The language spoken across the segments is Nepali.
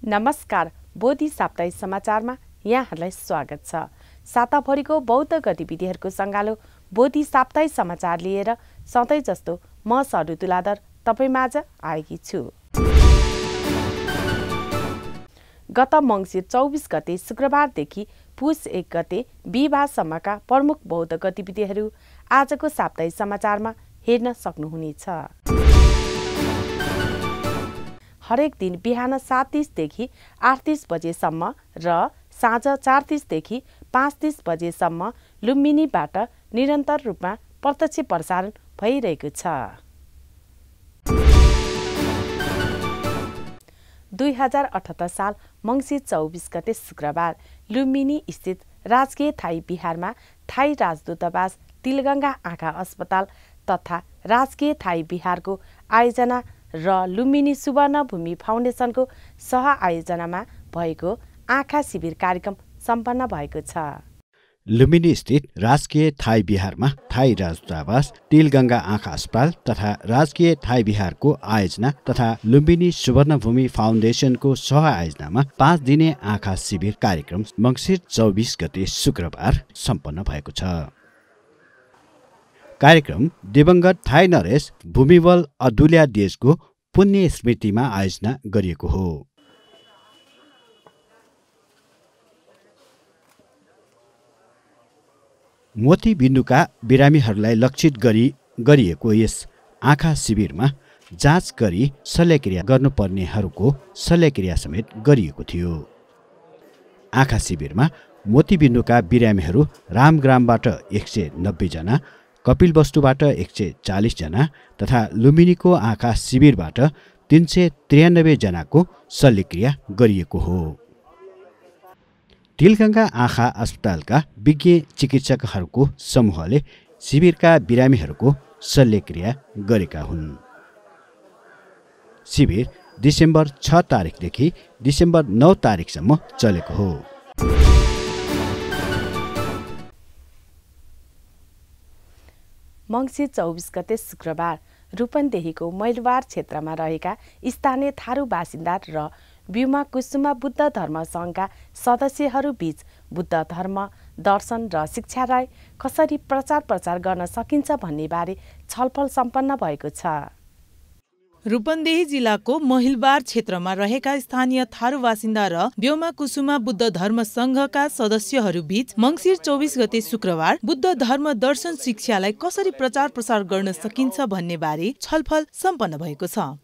नमस्कार, बोधि साप्ताहिक समाचारमा यहाँहरूलाई स्वागत छ। साताभरिको बौद्ध गतिविधिहरूको सङ्गालो बोधि साप्ताहिक समाचार लिएर सधैँ जस्तो म सरु तुलाधर तपाईमाझ आएकी छु। गत मङ्सिर 24 गते शुक्रबारदेखि पुस 1 गते बिहिबारसम्मका प्रमुख बौद्ध गतिविधिहरू आजको साप्ताहिक समाचारमा हेर्न सक्नुहुनेछ। हरेक दिन बिहान 7:30 देखि 8:30 बजेसम्म र साँझ 4:30 देखि 5:30 बजेसम्म लुम्बिनीबाट निरन्तर रूपमा प्रत्यक्ष प्रसारण भइरहेको छ। 2078 साल मङ्सिर 24 गते शुक्रबार लुम्बिनी स्थित राजकीय थाई बिहारमा थाई राजदूतावास, तिलगङ्गा आँखा अस्पताल तथा राजकीय थाई बिहारको आयोजना र लुम्बिनी सुवर्णभूमि फाउन्डेसनको सह आयोजनामा भएको आँखा शिविर कार्यक्रम सम्पन्न भएको छ। लुम्बिनी स्थित राजकीय थाई बिहारमा थाई राजदूतावास, तिलगङ्गा आँखा अस्पताल तथा राजकीय थाई बिहारको आयोजना तथा लुम्बिनी सुवर्णभूमि फाउन्डेसनको सह आयोजनामा 5 दिने आँखा शिविर कार्यक्रम मङ्सिर 24 गते शुक्रबार सम्पन्न भएको छ। कार्यक्रम दिवंगत थाई नरेश भूमिबल अदुल्या देशको पुण्य स्मृतिमा आयोजना गरिएको हो। मोतीबिन्दुका बिरामीहरूलाई लक्षित गरिएको यस आँखा शिविरमा जाँच गरी शल्यक्रिया गर्नुपर्नेहरूको शल्यक्रिया समेत गरिएको थियो। आँखा शिविरमा मोतीबिन्दुका बिरामीहरू रामग्रामबाट 190 जना, कपिलवस्तुबाट 140 जना तथा लुम्बिनीको आँखा शिविरबाट 393 जनाको शल्यक्रिया गरिएको हो। तिलगङ्गा आँखा अस्पतालका विज्ञ चिकित्सकहरूको समूहले शिविरका बिरामीहरूको शल्यक्रिया गरेका हुन्। शिविर डिसेम्बर 6 तारिखदेखि डिसेम्बर 9 तारिखसम्म चलेको हो। मङ्सिर 24 गते शुक्रबार रूपन्देहीको मैलवार क्षेत्रमा रहेका स्थानीय थारू बासिन्दा र ब्युमा कुसुमा बुद्ध धर्म सङ्घका सदस्यहरू बीच बुद्ध धर्म, दर्शन र शिक्षालाई कसरी प्रचार गर्न सकिन्छ भन्ने बारे छलफल सम्पन्न भएको छ। रूपन्देही जिल्लाको महिलबार क्षेत्रमा रहेका स्थानीय थारू बासिन्दा र ब्योमा कुसुमा बुद्ध धर्म संघका सदस्यहरू बीच मङ्सिर 24 गते शुक्रबार बुद्ध धर्म दर्शन शिक्षालाई कसरी प्रचार गर्न सकिन्छ भन्ने बारे छलफल सम्पन्न भएको छ।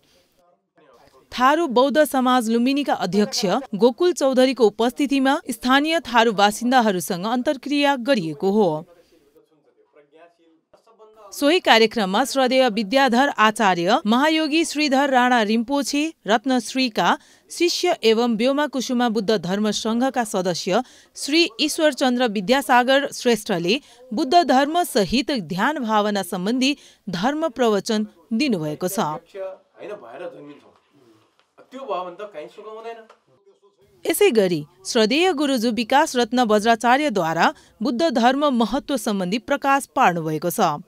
थारू बौद्ध समाज लुम्बिनीका अध्यक्ष गोकुल चौधरीको उपस्थितिमा स्थानीय थारू बासिन्दाहरूसँग अन्तर्क्रिया गरिएको हो। सोही कार्यक्रममा श्रद्धेय विद्याधर आचार्य, महायोगी श्रीधर राणा रिम्पोछे, रत्नश्रीका शिष्य एवं ब्योमा कुसुमा बुद्ध धर्म संघका सदस्य श्री ईश्वरचन्द्र विद्यासागर श्रेष्ठले बुद्ध धर्म सहित ध्यान भावना सम्बन्धी धर्म प्रवचन दिनुभएको छ। यसै गरी श्रद्धेय गुरुजु विकास रत्न वज्राचार्यद्वारा बुद्ध धर्म महत्व सम्बन्धी प्रकाश पार्नुभएको छ।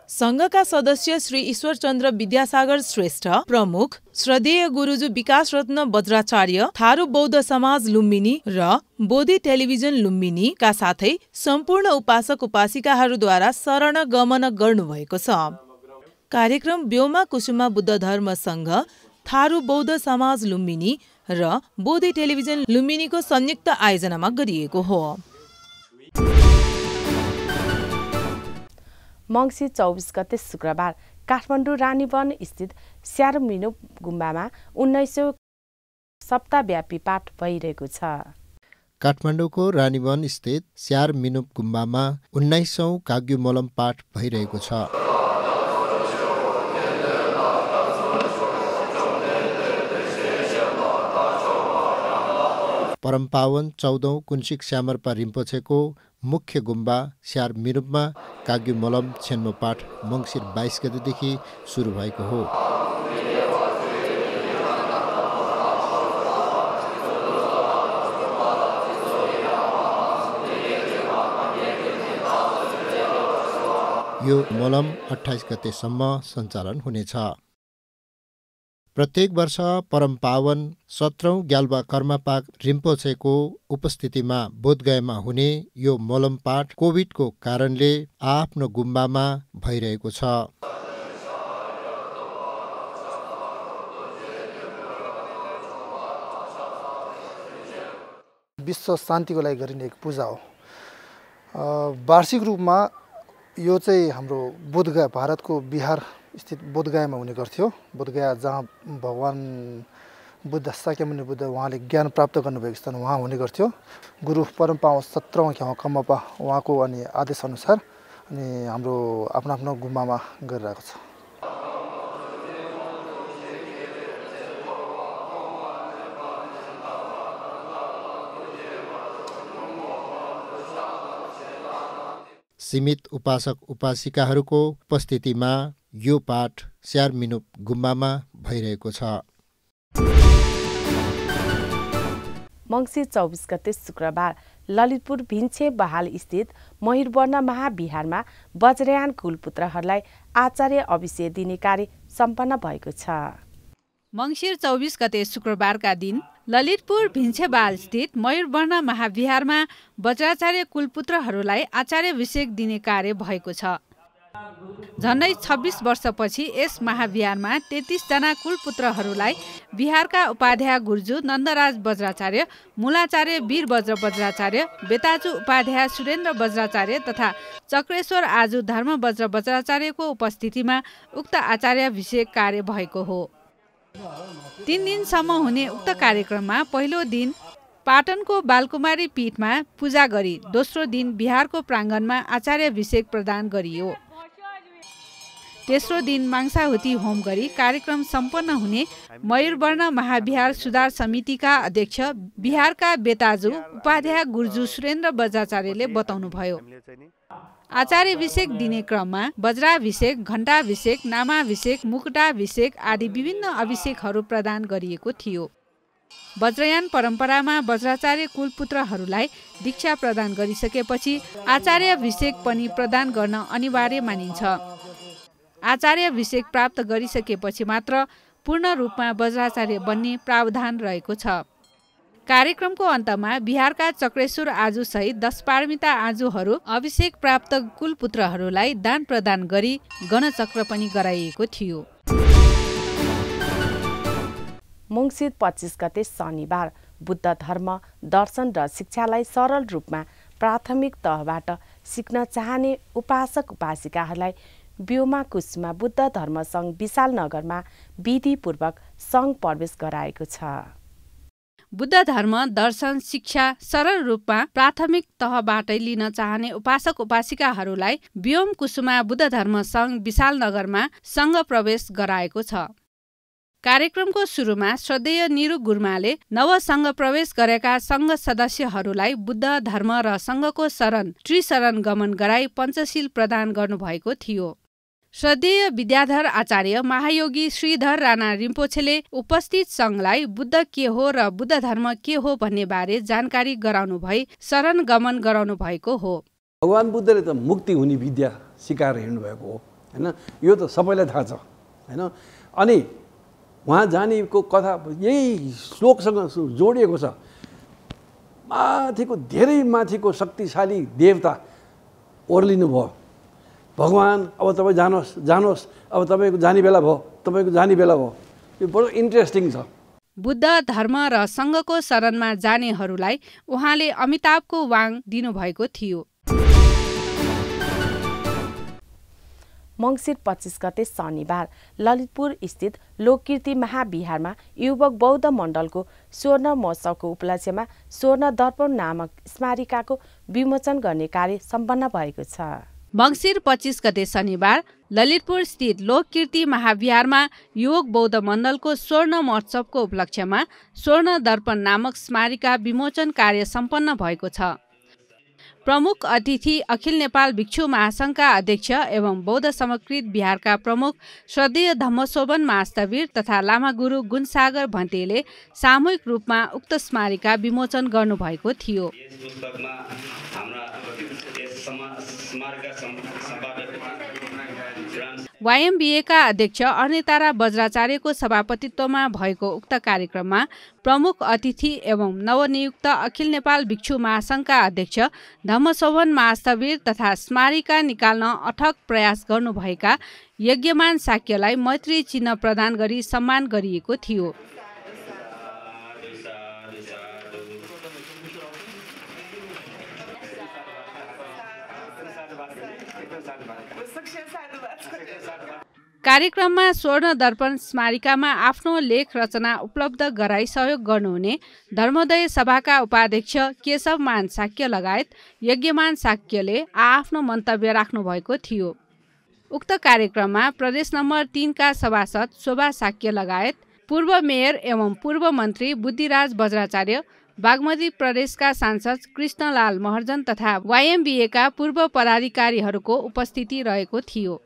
संघका सदस्य श्री ईश्वरचन्द्र विद्यासागर श्रेष्ठ प्रमुख, श्रद्धेय गुरुजु विकास रत्न वज्राचार्य, थारू बौद्ध समाज लुम्बिनी र बोधि टेलिभिजन लुम्बिनीका साथै सम्पूर्ण उपासक उपासिकाहरूद्वारा शरण गमन गर्नुभएको छ। कार्यक्रम ब्योमा कुसुमा बुद्ध धर्म संघ, थारू बौद्ध समाज लुम्बिनी र बोधि टेलिभिजन लुम्बिनीको संयुक्त आयोजनामा गरिएको हो। मङ्सिर 24 गते शुक्रबार काठमाडौँ रानीवन स्थित स्यारमिनोप गुम्बामा 1900 सप्ताहव्यापी पाठ भइरहेको छ। काठमाडौँको रानीवन स्थित स्यारमिनोप गुम्बामा 1900 काग्युमलम पाठ भइरहेको छ। परमपावन 14औं कुन्सिक स्यामर्पा रिम्पोछेको मुख्य गुम्बा स्यारमिनोपमा काग्युमलम छेन्मो पाठ मङ्सिर 22 गतेदेखि सुरु भएको हो। यो मलम 28 गतेसम्म सञ्चालन हुनेछ। प्रत्येक वर्ष परम पावन 17औं ग्याल्बा कर्मापाक रिम्पोछेको उपस्थितिमा बोधगयामा हुने यो मोलम पाठ कोभिडको कारणले आफ्नो गुम्बामा भइरहेको छ। विश्व शान्तिको लागि गरिने एक पूजा हो। वार्षिक रूपमा यो चाहिँ हाम्रो बोधगया, भारतको बिहार स्थित बोधगयामा हुने गर्थ्यो। बोधगया जहाँ भगवान बुद्ध, शाक्यमुनि बुद्ध उहाँले ज्ञान प्राप्त गर्नुभएको स्थान उहाँ हुने गर्थ्यो। गुरु परम पावन 17औं कम्मपा उहाँको अनि आदेश अनुसार अनि हाम्रो आफ्नो आफ्नो गुम्बामा गरिरहेको छ। सीमित उपासक उपासिकाहरूको उपस्थितिमा यो पाठ स्यार मिनुप गुम्बामा भइरहेको छ। मङ्सिर 24 गते शुक्रबार ललितपुर भिन्छे बहाल स्थित मयूरवर्ण महाविहारमा वज्रयान कुलपुत्रहरूलाई आचार्य अभिषेक दिने कार्य सम्पन्न भएको छ। मङ्सिर 24 गते शुक्रबारका दिन ललितपुर भिन्छेबाल स्थित मयूरवर्ण महाविहारमा वज्राचार्य कुलपुत्रहरूलाई आचार्याभिषेक दिने कार्य भएको छ। झन्डै 26 वर्षपछि यस महाविहारमा 33 जना कुलपुत्रहरूलाई बिहारका उपाध्याय गुर्जू नन्दराज वज्राचार्य, मूलाचार्य वीर वज्र वज्राचार्य, बेताजु उपाध्याय सुरेन्द्र वज्राचार्य तथा चक्रेश्वर आजु धर्म वज्र वज्राचार्यको उपस्थितिमा उक्त आचार्याभिषेक कार्य भएको हो। 3 दिनसम्म हुने उक्त कार्यक्रममा पहिलो दिन पाटनको बालकुमारी पीठमा पूजा गरी दोस्रो दिन बिहारको प्राङ्गणमा आचार्याभिषेक प्रदान गरियो। तेस्रो दिन मांसाहुति होम गरी कार्यक्रम सम्पन्न हुने मयूरवर्ण महाविहार सुधार समितिका अध्यक्ष बिहारका बेताजु उपाध्याय गुर्जू सुरेन्द्र वज्राचार्यले बताउनुभयो। आचार्याभिषेक दिने क्रममा वज्राभिषेक, घण्टाभिषेक, नामाभिषेक, मुकुटाभिषेक आदि विभिन्न अभिषेकहरू प्रदान गरिएको थियो। वज्रयान परम्परामा वज्राचार्य कुलपुत्रहरूलाई दीक्षा प्रदान गरिसकेपछि आचार्याभिषेक पनि प्रदान गर्न अनिवार्य मानिन्छ। आचार्याभिषेक प्राप्त गरिसकेपछि मात्र पूर्ण रूपमा वज्राचार्य बन्ने प्रावधान रहेको छ। कार्यक्रमको अन्तमा बिहारका चक्रेश्वर आजु सहित 10 पारमिता आजुहरू अभिषेक प्राप्त कुलपुत्रहरूलाई दान प्रदान गरी गणचक्र पनि गराइएको थियो। मङ्सिर 25 गते शनिबार बुद्ध धर्म, दर्शन र शिक्षालाई सरल रूपमा प्राथमिक तहबाट सिक्न चाहने उपासक उपासिकाहरूलाई ब्योमा कुसमा बुद्ध धर्म सङ्घ विशाल नगरमा विधिपूर्वक सङ्घ प्रवेश गराएको छ। बुद्ध धर्म, दर्शन, शिक्षा सरल रूपमा प्राथमिक तहबाटै लिन चाहने उपासक उपासिकाहरूलाई ब्योम कुसुमा बुद्ध धर्म सङ्घ विशाल नगरमा सङ्घ प्रवेश गराएको छ। कार्यक्रमको सुरुमा श्रद्धेय निरु गुरुमाले नव सङ्घ प्रवेश गरेका सङ्घ सदस्यहरूलाई बुद्ध धर्म र सङ्घको शरण त्रिशरण गमन गराई पञ्चशील प्रदान गर्नुभएको थियो। श्रद्धेय विद्याधर आचार्य महायोगी श्रीधर राणा रिम्पोछेले उपस्थित सङ्घलाई बुद्ध के हो र बुद्ध धर्म के हो भन्ने बारे जानकारी गराउनु भई शरण गमन गराउनु भएको हो। भगवान बुद्धले त मुक्ति हुने विद्या सिकाएर हिँड्नु भएको हो हैन, यो त सबैलाई थाहा छ हैन। अनि उहाँ जानेको कथा यही श्लोकसँग जोडिएको छ। माथिको धेरै माथिको शक्तिशाली देवता ओर्लिनु भयो, भगवान अब तपाईँ जानुहोस् अब तपाईँको जाने बेला भयो। यो बडो इन्ट्रेस्टिङ छ। बुद्ध धर्म र सङ्घको शरणमा जानेहरूलाई उहाँले अमिताभको वाङ दिनुभएको थियो। मङ्सिर 25 गते शनिबार ललितपुर स्थित लोककीर्ति महाविहारमा युवक बौद्ध मण्डलको स्वर्ण महोत्सवको उपलक्ष्यमा स्वर्ण दर्पण नामक स्मारिकाको विमोचन गर्ने कार्य सम्पन्न भएको छ। मङ्सिर 25 गते शनिबार ललितपुर स्थित लोककीर्ति महाविहारमा युवक बौद्ध मण्डलको स्वर्ण महोत्सवको उपलक्ष्यमा स्वर्ण दर्पण नामक स्मारिका विमोचन कार्य सम्पन्न भएको छ। प्रमुख अतिथि अखिल नेपाल भिक्षु महासङ्घका अध्यक्ष एवं बौद्ध समकृत बिहारका प्रमुख श्रद्धेय धम्मशोभन महास्तवीर तथा लामा गुरु गुणसागर भन्तेले सामूहिक रूपमा उक्त स्मारिका विमोचन गर्नुभएको थियो। YMBA-का अध्यक्ष अर्नेतारा बज्राचार्यको सभापतित्वमा भएको उक्त कार्यक्रममा प्रमुख अतिथि एवं नवनियुक्त अखिल नेपाल भिक्षु महासङ्घका अध्यक्ष धम्मशोभन महास्थवीर तथा स्मारिका निकाल्न अथक प्रयास गर्नुभएका यज्ञमान शाक्यलाई मैत्री चिन्ह प्रदान गरी सम्मान गरिएको थियो। कार्यक्रममा स्वर्ण दर्पण स्मारिकामा आफ्नो लेख रचना उपलब्ध गराई सहयोग गर्नुहुने धर्मोदय सभाका उपाध्यक्ष केशवमान शाक्य लगायत यज्ञमान शाक्यले आफ्नो मन्तव्य राख्नु भएको थियो। उक्त कार्यक्रममा प्रदेश नम्बर 3 का सभासद शोभा शाक्य लगायत पूर्व मेयर एवं पूर्व मन्त्री बुद्धिराज बज्राचार्य, बागमती प्रदेशका सांसद कृष्णलाल महर्जन तथा YMBA-का पूर्व पदाधिकारीहरूको उपस्थिति रहेको थियो।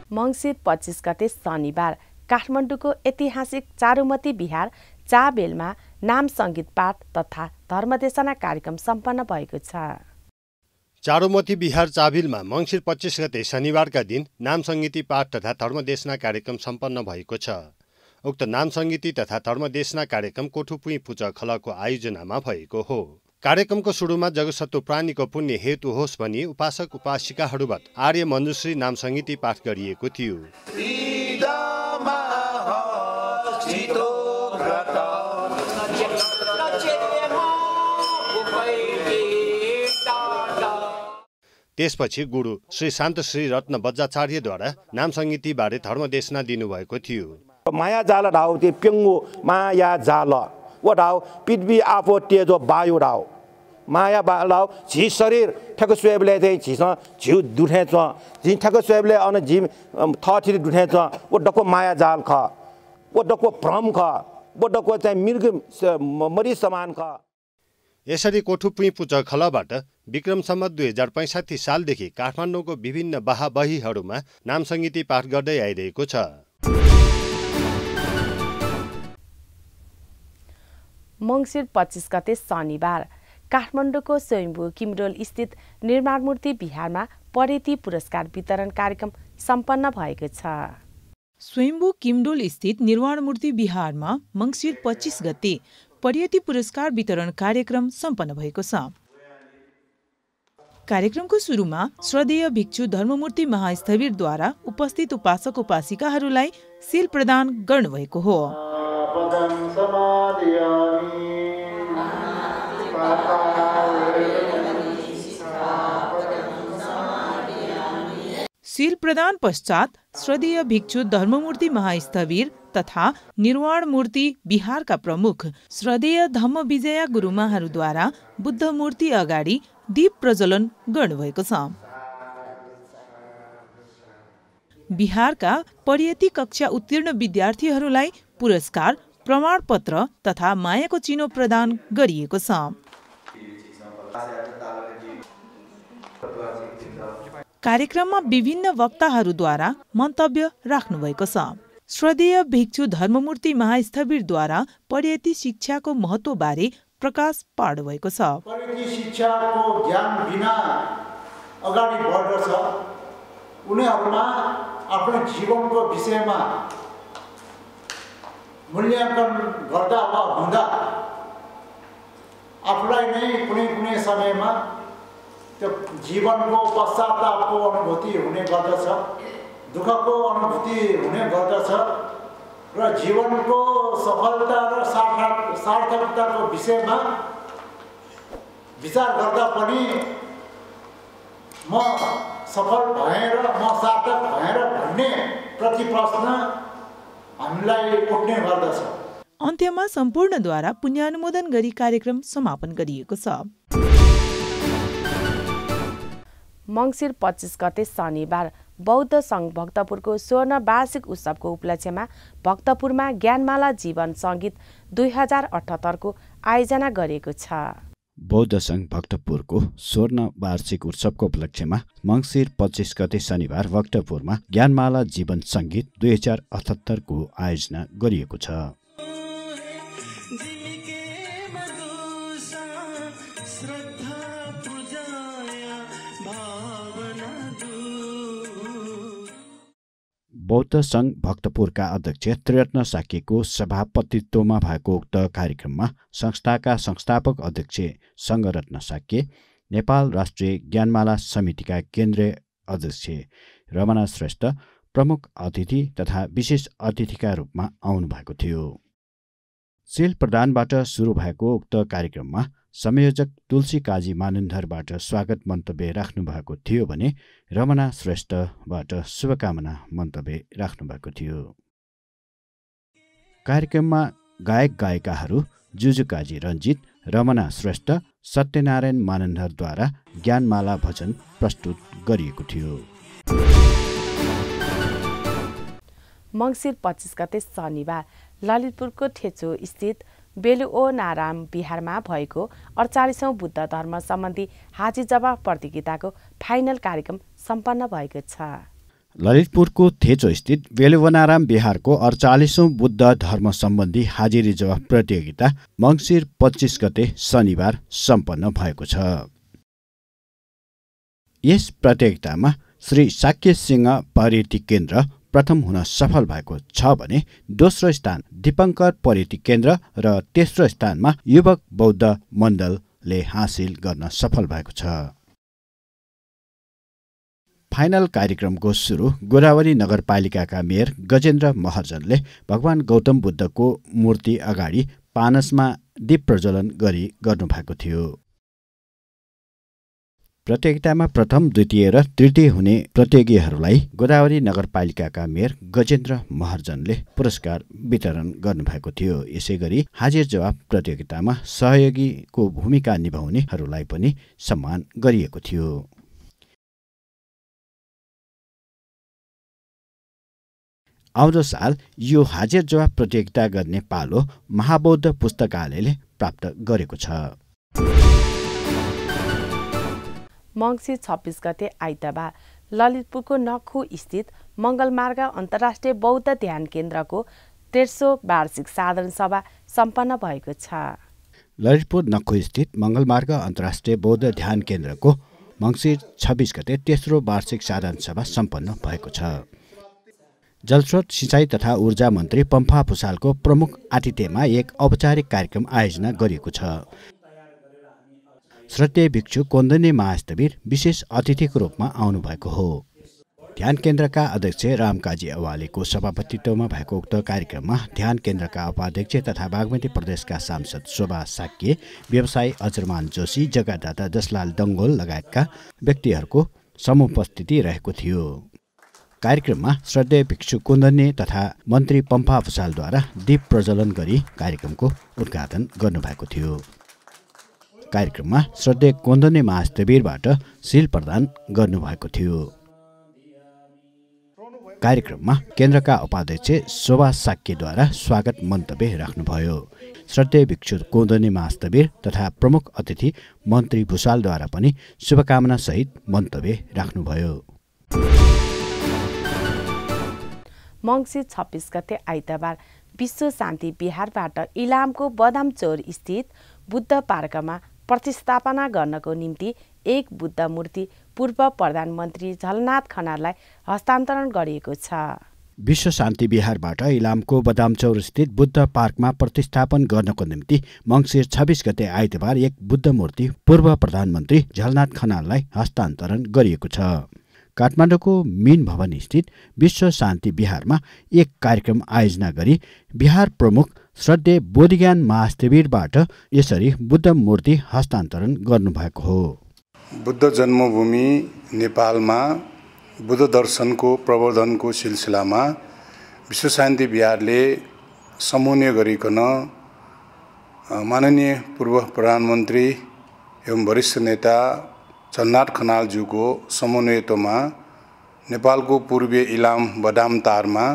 मङ्सिर 25 गते शनिबार काठमाडौँको ऐतिहासिक चारुमती बिहार चाबेलमा नाम सङ्गीत पाठ तथा धर्मदेशना कार्यक्रम सम्पन्न भएको छ। चारुमती बिहार चाबिलमा मङ्सिर 25 गते शनिबारका दिन नाम सङ्गीति पाठ तथा धर्मदेशना कार्यक्रम सम्पन्न भएको छ। उक्त नाम सङ्गीति तथा धर्मदेशना कार्यक्रम कोठुपुई पूजा खलको आयोजनामा भएको हो। कार्यक्रमको सुरुमा जगत्सत्व प्राणीको पुण्य हेतु होस् भनी उपासक उपासिकाहरूबाट आर्य मञ्जुश्री नाम सङ्गीति पाठ गरिएको थियो। त्यसपछि गुरु श्री शान्त श्री रत्न बज्राचार्यद्वारा नाम सङ्गीतिबारे धर्मदेशना दिनुभएको थियो। माया जाल ढाउ त्यो पेङ्गो माया जाल वो ढाउ पृथ्वी आफो तेजो वायु ढाउ माया ढाउ झी शरीर ठ्याक्क स्वेबले चाहिँ झिस झिउ दुठेछ झि ठ्याक्क स्वेबले अन झि थथिरी दुठेछ वो डको माया जाल ख वो डको भ्रम ख वो डको चाहिँ मृग मरी समान ख। यसरी कोठुपुई पूजा खलबाट विक्रम सम्वत 2065 सालदेखि काठमाडौँको विभिन्न बाहाबहीहरूमा नाम सङ्गीति पाठ गर्दै आइरहेको छ। मङ्सिर 25 गते शनिबार काठमाडौँको स्वयम्भू किमडोल स्थित निर्माण मूर्ति बिहारमा परेती पुरस्कार वितरण कार्यक्रम सम्पन्न भएको छ। स्वयम्भू किमडोल स्थित निर्माण मूर्ति बिहारमा मङ्सिर 25 गते परेती पुरस्कार वितरण कार्यक्रम सम्पन्न भएको छ। कार्यक्रमको सुरुमा श्रद्धेय भिक्षु धर्ममूर्ति महास्थवीरद्वारा उपस्थित उपासक उपासिकाहरूलाई सील प्रदान गर्नुभएको हो। सील प्रदान पश्चात श्रद्धेय भिक्षु धर्ममूर्ति महास्थवीर तथा निर्वाण मूर्ति बिहारका प्रमुख श्रद्धेय धम्म विजया गुरुमाहरूद्वारा बुद्ध मूर्ति अगाडि दीप प्रज्वलन गर्नुभएको छ। बिहारका परेती कक्षा उत्तीर्ण विद्यार्थीहरूलाई पुरस्कार, प्रमाणपत्र तथा मायाको चिनो प्रदान गरिएको छ। कार्यक्रममा विभिन्न वक्ताहरूद्वारा मन्तव्य राख्नुभएको छ। श्रद्धेय भिक्षु धर्ममूर्ति महास्थवीरद्वारा परेती शिक्षाको महत्त्वबारे प्रकाश पार्नुभएको छ। परेती शिक्षाको ज्ञान बिना अगाडि बढ्दछ उनीहरूमा आफ्नो जीवनको विषयमा मूल्याङ्कन गर्दा वा हुँदा आफूलाई नै कुनै कुनै समयमा त्यो जीवनको पश्चातापको अनुभूति हुने गर्दछ, दुःखको अनुभूति हुने गर्दछ र जीवनको सफलता र सार्थकताको विषयमा विचार गर्दा पनि म सफल भएँ र म सार्थक भएँ र भन्ने प्रति प्रश्न हामीलाई उठ्ने गर्दछ। अन्त्यमा सम्पूर्णद्वारा पुण्यानुमोदन गरी कार्यक्रम समापन गरिएको छ। मङ्सिर 25 गते शनिबार बौद्ध सङ्घ भक्तपुरको स्वर्ण वार्षिक उत्सवको उपलक्ष्यमा भक्तपुरमा ज्ञानमाला जीवन सङ्गीत 2078 को आयोजना गरिएको छ। बौद्ध सङ्घ भक्तपुरको स्वर्ण वार्षिक उत्सवको उपलक्ष्यमा मङ्सिर 25 गते शनिबार भक्तपुरमा ज्ञानमाला जीवन सङ्गीत 2078 को आयोजना गरिएको छ। बौद्ध सङ्घ भक्तपुरका अध्यक्ष त्रिरत्न साक्यको सभापतित्वमा भएको उक्त कार्यक्रममा संस्थाका संस्थापक अध्यक्ष सङ्घरत्न साक्य, नेपाल राष्ट्रिय ज्ञानमाला समितिका केन्द्रीय अध्यक्ष रमना श्रेष्ठ प्रमुख अतिथि तथा विशेष अतिथिका रूपमा आउनुभएको थियो। सेल प्रदानबाट सुरु भएको उक्त कार्यक्रममा संयोजक तुलसी काजी मानन्धरबाट स्वागत मन्तव्य राख्नुभएको थियो भने रमना श्रेष्ठबाट शुभकामना मन्तव्य राख्नुभएको थियो। कार्यक्रममा गायक गायिकाहरू जुजु काजी रञ्जित, रमना श्रेष्ठ, सत्यनारायण मानन्धरद्वारा ज्ञानमाला भजन प्रस्तुत गरिएको थियो। मङ्सिर 25 गते शनिबार ललितपुरको ठेचो स्थित बेलुओनाराम बिहारमा भएको 48औं बुद्ध धर्म सम्बन्धी हाजिर जवाफ प्रतियोगिताको फाइनल कार्यक्रम सम्पन्न भएको छ। ललितपुरको थेचो स्थित बेलुवनाराम बिहारको 48औं बुद्ध धर्म सम्बन्धी हाजिरी जवाफ प्रतियोगिता मङ्सिर 25 गते शनिबार सम्पन्न भएको छ। यस प्रतियोगितामा श्री साक्य सिंह पर्यटक केन्द्र प्रथम हुन सफल भएको छ भने दोस्रो स्थान दीपङ्कर पर्यटक केन्द्र र तेस्रो स्थानमा युवक बौद्ध मण्डलले हासिल गर्न सफल भएको छ। फाइनल कार्यक्रमको सुरु गोदावरी नगरपालिकाका मेयर गजेन्द्र महर्जनले भगवान गौतम बुद्धको मूर्ति अगाडि पानसमा दीप प्रज्वलन गरी गर्नुभएको थियो। प्रतियोगितामा प्रथम, द्वितीय र तृतीय हुने प्रतियोगीहरूलाई गोदावरी नगरपालिकाका मेयर गजेन्द्र महर्जनले पुरस्कार वितरण गर्नुभएको थियो। यसै गरी हाजिर जवाफ प्रतियोगितामा सहयोगीको भूमिका निभाउनेहरूलाई पनि सम्मान गरिएको थियो। आउँदो साल यो हाजिर जवाफ प्रतियोगिता गर्ने पालो महाबौद्ध पुस्तकालयले प्राप्त गरेको छ। मङ्सिर 26 गते आइतबार ललितपुरको नखु स्थित मङ्गलमार्ग अन्तर्राष्ट्रिय बौद्ध ध्यान केन्द्रको 13औं वार्षिक साधारण सभा सम्पन्न भएको छ। ललितपुर नखु स्थित मङ्गलमार्ग अन्तर्राष्ट्रिय बौद्ध ध्यान केन्द्रको मङ्सिर 26 गते तेस्रो वार्षिक साधारण सभा सम्पन्न भएको छ। जलस्रोत, सिँचाइ तथा ऊर्जा मन्त्री पम्फा भुसालको प्रमुख आतिथ्यमा एक औपचारिक कार्यक्रम आयोजना गरिएको छ। श्रद्धेय भिक्षु कोन्दनी महास्तवीर विशेष अतिथिको रूपमा आउनुभएको हो। ध्यान केन्द्रका अध्यक्ष रामकाजी अवालेको सभापतित्वमा भएको उक्त कार्यक्रममा ध्यान केन्द्रका उपाध्यक्ष तथा बागमती प्रदेशका सांसद शोभा साक्य, व्यवसायी अजरमान जोशी, जग्गादाता जसलाल डङ्गोल लगायतका व्यक्तिहरूको समुपस्थिति रहेको थियो। कार्यक्रममा श्रद्धेय भिक्षु कोन्दनी तथा मन्त्री पम्फा भुसालद्वारा दीप प्रज्वलन गरी कार्यक्रमको उद्घाटन गर्नुभएको थियो। कार्यक्रममा श्रद्धेय कोन्दनी महास्तवीरबाट सील प्रदान गर्नुभएको थियो। कार्यक्रममा केन्द्रका उपाध्यक्ष शोभा साक्यद्वारा स्वागत मन्तव्य राख्नुभयो। श्रद्धेय भिक्षु कोन्दनी महास्तवीर तथा प्रमुख अतिथि मन्त्री भुसालद्वारा पनि शुभकामना सहित मन्तव्य राख्नुभयो। मङ्सिर 26 गते आइतबार विश्व शान्ति बिहारबाट इलामको बदामचौर स्थित बुद्ध पार्कमा प्रतिस्थापना गर्नको निम्ति एक बुद्ध मूर्ति पूर्व प्रधानमन्त्री झलनाथ खनाललाई हस्तान्तरण गरिएको छ। विश्व शान्ति बिहारबाट इलामको बदामचौर स्थित बुद्ध पार्कमा प्रतिस्थापन गर्नको निम्ति मङ्सिर 26 गते आइतबार एक बुद्ध मूर्ति पूर्व प्रधानमन्त्री झलनाथ खनाललाई हस्तान्तरण गरिएको छ। काठमाडौँको मीन भवन स्थित विश्व शान्ति बिहारमा एक कार्यक्रम आयोजना गरी बिहार प्रमुख श्रद्धेय बोधिज्ञान महास्तवीरबाट यसरी बुद्ध मूर्ति हस्तान्तरण गर्नुभएको हो। बुद्ध जन्मभूमि नेपालमा बुद्ध दर्शनको प्रवर्धनको सिलसिलामा विश्व शान्ति बिहारले समन्वय गरिकन माननीय पूर्व प्रधानमन्त्री एवं वरिष्ठ नेता झलनाथ खनालज्यूको समन्वयत्वमा नेपालको पूर्वीय इलाम बदामतारमा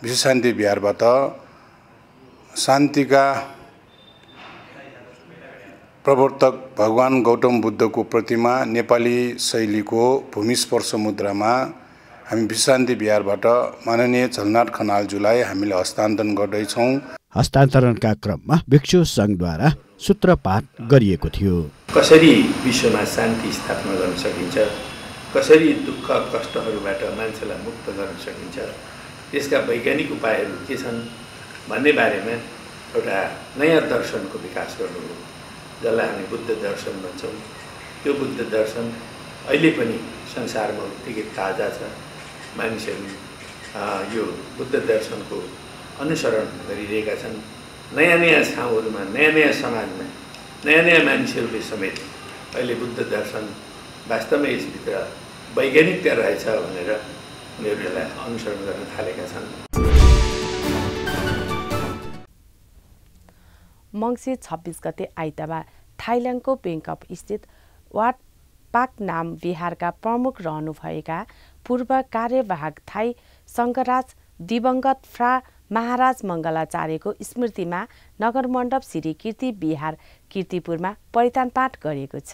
विश्व शान्ति बिहारबाट शान्तिका प्रवर्तक भगवान गौतम बुद्धको प्रतिमा नेपाली शैलीको भूमिस्पर्श मुद्रामा हामी विश्व शान्ति बिहारबाट माननीय झलनाथ खनालज्यूलाई हामीले हस्तान्तरण गर्दैछौँ। हस्तान्तरणका क्रममा भिक्षु सङ्घद्वारा सूत्रपात गरिएको थियो। कसरी विश्वमा शान्ति स्थापना गर्न सकिन्छ, कसरी दुःख कष्टहरूबाट मान्छेलाई मुक्त गर्न सकिन्छ, यसका वैज्ञानिक उपायहरू के छन् भन्ने बारेमा एउटा नयाँ दर्शनको विकास गर्नु हो, जसलाई हामी बुद्ध दर्शन भन्छौँ। त्यो बुद्ध दर्शन अहिले पनि संसारमा उत्तिकै ताजा छ। मानिसहरू यो बुद्ध दर्शनको अनुसरण गरिरहेका छन्। नयाँ नयाँ ठाउँहरूमा, नयाँ नयाँ समाजमा, नयाँ नयाँ मानिसहरूले समेत अहिले बुद्ध दर्शन वास्तवमै यसभित्र वैज्ञानिकता रहेछ भनेर उनीहरूले यसलाई अनुसरण गर्न थालेका छन्। मङ्सिर 26 गते आइतबार थाइल्यान्डको बेङ्कक स्थित वाट पाक नाम विहारका प्रमुख रहनुभएका पूर्व कार्यवाहक थाई सङ्घराज दिवंगत फ्रा महाराज मङ्गलाचार्यको स्मृतिमा नगरमण्डप श्री कीर्ति विहार कीर्तिपुरमा परिधान पाठ गरिएको छ।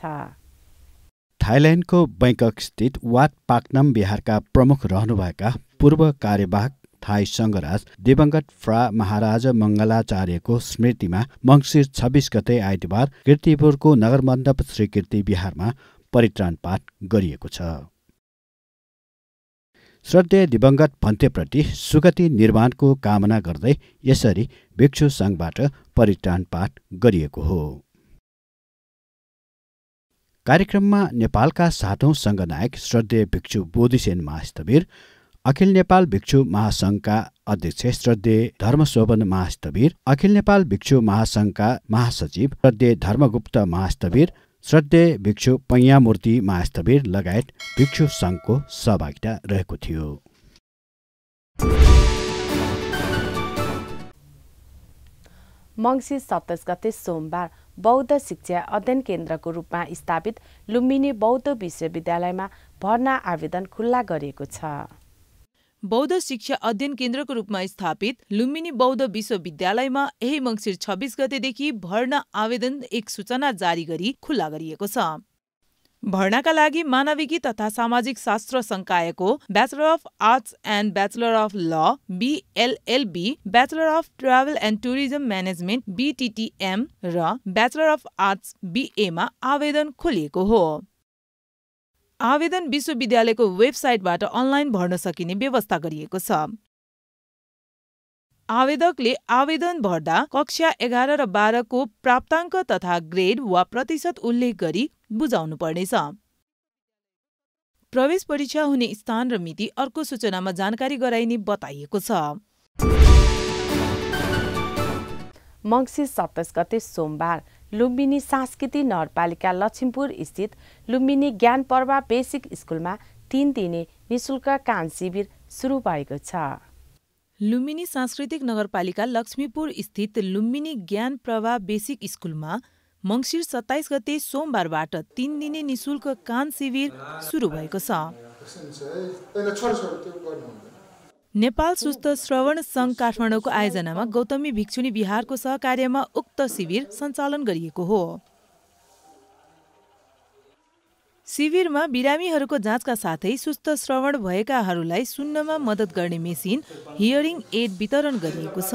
थाइल्यान्डको बैंकक स्थित वाट पाक्नम विहारका प्रमुख रहनुभएका पूर्व कार्यवाहक थाई सङ्घराज दिवंगत फ्रा महाराज मङ्गलाचार्यको स्मृतिमा मङ्सिर 26 गते आइतबार कीर्तिपुरको नगरमण्डप श्री कीर्ति विहारमा परित्राण पाठ गरिएको छ। श्रद्धेय दिवंगत भन्तेप्रति सुगति निर्माणको कामना गर्दै यसरी भिक्षु सङ्घबाट परित्राण पाठ गरिएको हो। कार्यक्रममा नेपालका 7औं सङ्घनायक श्रद्धेय भिक्षु बोधिसेन महास्थवीर, अखिल नेपाल भिक्षु महासङ्घका अध्यक्ष श्रद्धेय धर्मशोभन महास्थवीर, अखिल नेपाल भिक्षु महासङ्घका महासचिव श्रद्धेय धर्मगुप्त महास्थवीर, श्रद्धेय भिक्षु पैयामूर्ति महास्थवीर लगायत भिक्षु सङ्घको सहभागिता रहेको थियो। मङ्सिर 27 गते सोमबार बौद्ध शिक्षा अध्ययन केन्द्रको रूपमा स्थापित लुम्बिनी बौद्ध विश्वविद्यालयमा भर्ना आवेदन खुल्ला गरिएको छ। बौद्ध शिक्षा अध्ययन केन्द्रको रूपमा स्थापित लुम्बिनी बौद्ध विश्वविद्यालयमा यही मङ्सिर 26 गतेदेखि भर्ना आवेदन एक सूचना जारी गरी खुल्ला गरिएको छ। भर्नाका लागि मानविकी तथा सामाजिक शास्त्र संकायको bachelor of arts and bachelor of law BLLB, bachelor of travel and tourism management BTTM र ब्याचलर अफ आर्ट्स BA मा आवेदन खोलिएको हो। आवेदन विश्वविद्यालयको वेबसाइटबाट अनलाइन भर्न सकिने व्यवस्था गरिएको छ। आवेदकले आवेदन भर्दा कक्षा 11 र 12 को प्राप्ताङ्क तथा ग्रेड वा प्रतिशत उल्लेख गरी बुझाउनु पर्नेछ। प्रवेश परीक्षा हुने स्थान र मिति अर्को सूचनामा जानकारी गराइने बताइएको छ। मङ्सिर 27 गते सोमबार लुम्बिनी सांस्कृतिक नगरपालिका लक्ष्मीपुर स्थित लुम्बिनी ज्ञान प्रभा बेसिक स्कुलमा 3 दिने निशुल्क कान शिविर सुरु भएको छ। लुम्बिनी सांस्कृतिक नगरपालिका लक्ष्मीपुर स्थित लुम्बिनी ज्ञान प्रभा बेसिक स्कुलमा मङ्सिर 27 गते सोमबारबाट 3 दिने निशुल्क कान शिविर सुरु भएको छ। नेपाल सुस्थ श्रवण सङ्घ काठमाडौँको आयोजनामा गौतमी भिक्षुनी विहारको सहकार्यमा उक्त शिविर सञ्चालन गरिएको हो। शिविरमा बिरामीहरूको जाँचका साथै सुस्थ श्रवण भएकाहरूलाई सुन्नमा मद्दत गर्ने मेसिन हियरिङ एड वितरण गरिएको छ।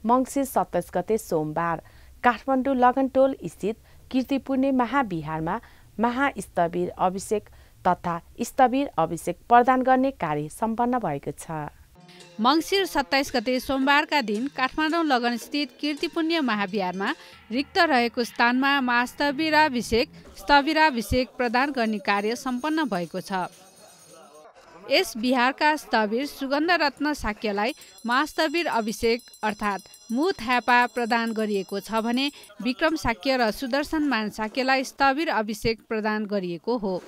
मङ्सिर 27 गते सोमबार काठमाडौँ लगनटोल स्थित कीर्तिपुर्णे महाविहारमा महास्तवीर अभिषेक तथा स्तवीर अभिषेक प्रदान गर्ने कार्य सम्पन्न भएको छ। मङ्सिर 27 गते सोमबारका दिन काठमाडौँ लगनस्थित कीर्तिपुण्य महाविहारमा रिक्त रहेको स्थानमा महास्तवीराभिषेक स्तवीराभिषेक प्रदान गर्ने कार्य सम्पन्न भएको छ। यस विहारका स्तवीर सुगन्ध रत्न शाक्यलाई महास्तवीर अभिषेक अर्थात् मुथ ह्यापा प्रदान गरिएको छ भने विक्रम शाक्य र सुदर्शन मान शाक्यलाई स्तवीर अभिषेक प्रदान गरिएको हो।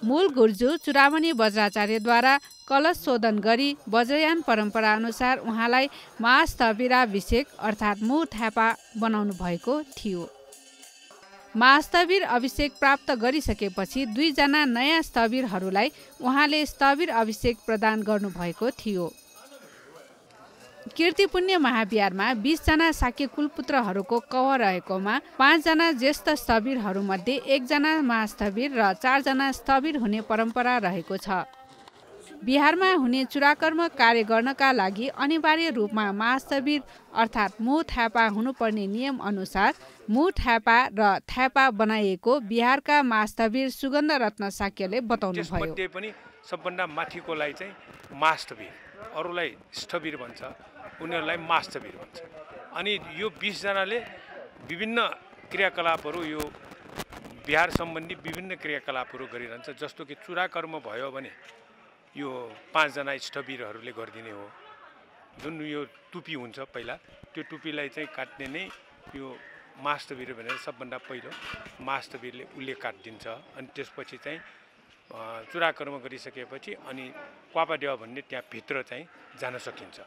मूल गुर्जू चुरामणि वज्राचार्यद्वारा कलश शोधन गरी वज्रयान परम्परा अनुसार उहाँलाई महास्तवीराभिषेक अर्थात् मुथ ह्यापा बनाउनु भएको थियो। महास्तवीर अभिषेक प्राप्त गरिसकेपछि 2 जना नयाँ स्तवीरहरूलाई उहाँले स्तवीर अभिषेक प्रदान गर्नुभएको थियो। कीर्तिपुण्य महाविहारमा 20 जना शाक्य कुलपुत्रहरूको कवर रहेकोमा 5 जना ज्येष्ठ स्थविरहरूमध्ये 1 जना महास्थविर र 4 जना स्थविर हुने परम्परा रहेको छ। बिहारमा हुने चुराकर्म कार्य गर्नका लागि अनिवार्य रूपमा महास्थविर अर्थात् मुह थापा हुनुपर्ने नियम अनुसार मुह थापा र थापा बनाइएको बिहारका महास्थविर सुगन्ध रत्न शाक्यले बताउनु भयो। त्यसमध्ये पनि सबभन्दा माथिकोलाई चाहिँ महास्थविर, अरूलाई स्थविर भन्छ, उनीहरूलाई महास्थविर भन्छ। अनि यो 20 जनाले विभिन्न क्रियाकलापहरू यो बिहार सम्बन्धी विभिन्न क्रियाकलापहरू गरिरहन्छ। जस्तो कि चुराकर्म भयो भने यो 5 जना स्थविरहरूले गरिदिने हो। जुन यो टुपी हुन्छ पहिला, त्यो टुपीलाई चाहिँ काट्ने नै यो महास्थविर भनेर सबभन्दा पहिलो महास्थविरले उसले काटिदिन्छ। अनि त्यसपछि चाहिँ चुराकर्म गरिसकेपछि अनि क्वापादेवा भन्ने त्यहाँ भित्र चाहिँ जान सकिन्छ।